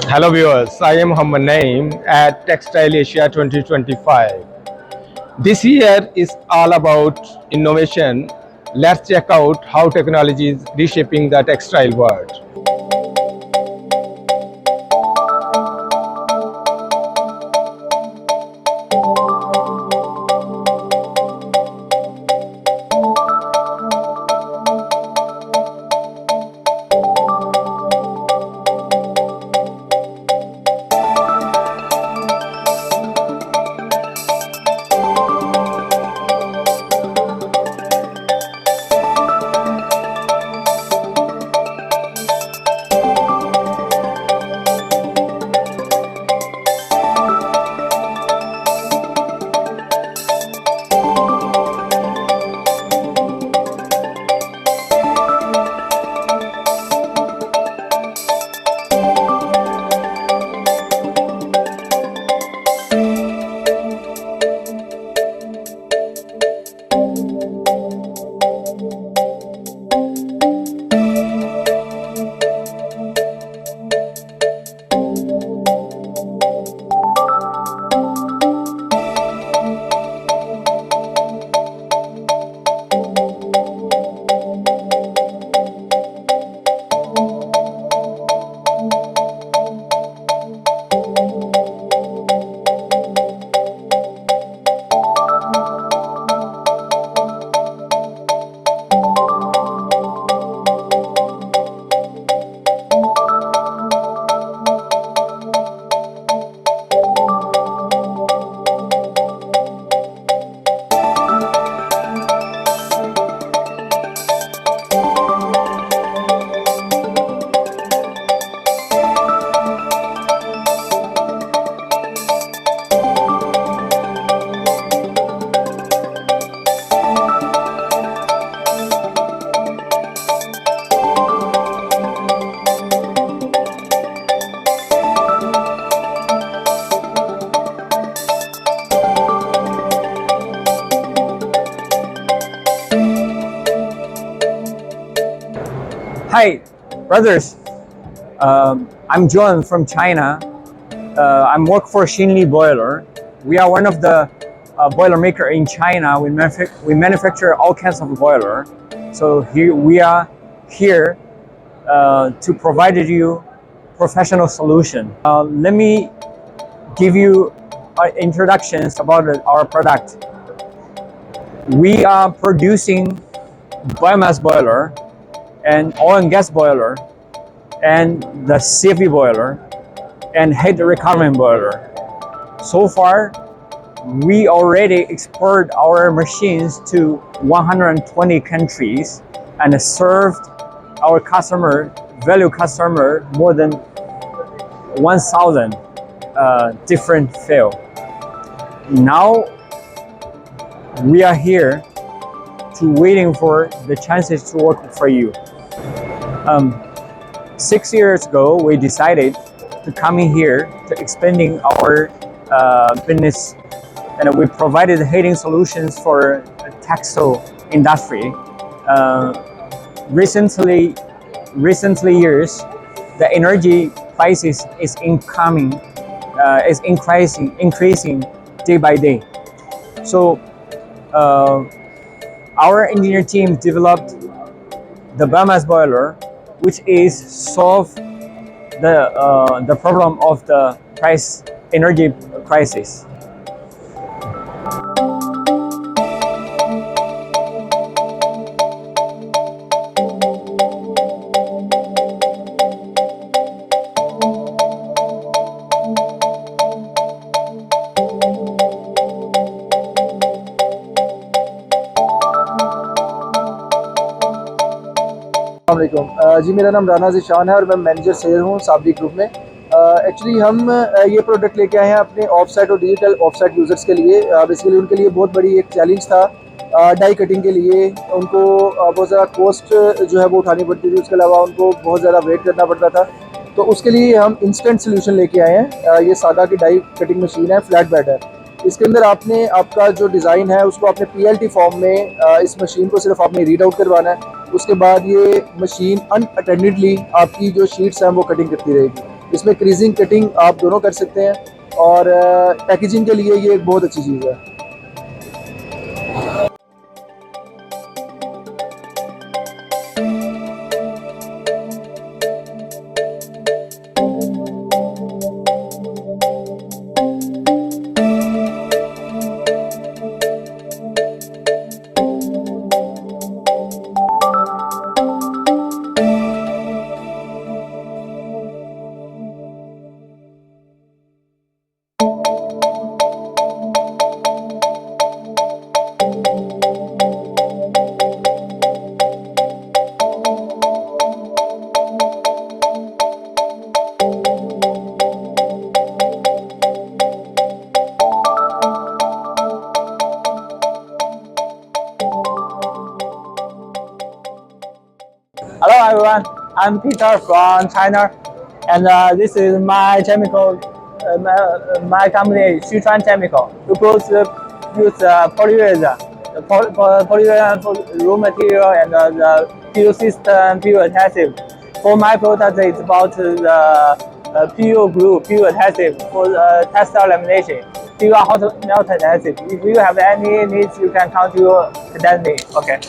Hello viewers, I am Muhammad Naeem at Textile Asia 2025. This year is all about innovation. Let's check out how technology is reshaping the textile world. Hi, brothers. I'm John from China. I'm work for Xinli Boiler. We are one of the boiler maker in China. We manufacture all kinds of boiler. So here we are here to provide you professional solution. Let me give you introductions about our product. We are producing biomass boiler and oil and gas boiler and the CFE boiler and heat recovery boiler. So far, we already export our machines to 120 countries and served our value customer more than 1,000 different field. Now we are here to waiting for the chances to work for you. 6 years ago, we decided to come in here to expanding our business, and we provided heating solutions for the textile industry. Recently years, the energy prices is increasing day by day. So our engineer team developed the biomass boiler, which is solve the problem of the energy crisis. जी मेरा नाम राना ज़िशान है और मैं manager shall हूँ Sabri group में। Actually हम ये product लेके आए हैं अपने ऑफ साइट और डिजिटल ऑफ साइट यूज़र्स के लिए। बेसिकली उनके लिए बहुत बड़ी एक चैलेंज था डाई कटिंग के लिए। उनको बहुत ज़्यादा कॉस्ट जो है वो उठानी पड़ती थी, उसके अलावा उनको बहुत ज़्यादा वेट करना पड़ता था। तो उसके लिए हम इंस्टेंट सोल्यूशन लेके आए हैं। ये सादा की डाई कटिंग मशीन है, फ्लैट बेड है। इसके अंदर आपने आपका जो डिज़ाइन है उसको आपने पीएलटी फॉर्म में इस मशीन को सिर्फ आपने रीड आउट करवाना है। उसके बाद ये मशीन अनअटेंडेडली आपकी जो शीट्स हैं वो कटिंग करती रहेगी। इसमें क्रीजिंग कटिंग आप दोनों कर सकते हैं और पैकेजिंग के लिए ये एक बहुत अच्छी चीज़ है। Hello everyone, I'm Peter from China, and this is my chemical, my company Xuchuan Chemical. We use polyurethane, polyurethane for raw material and the PU system, PU adhesive. For my product, it's about the PU glue, PU adhesive for textile lamination. PU hot melt adhesive. If you have any needs, you can contact me. Okay.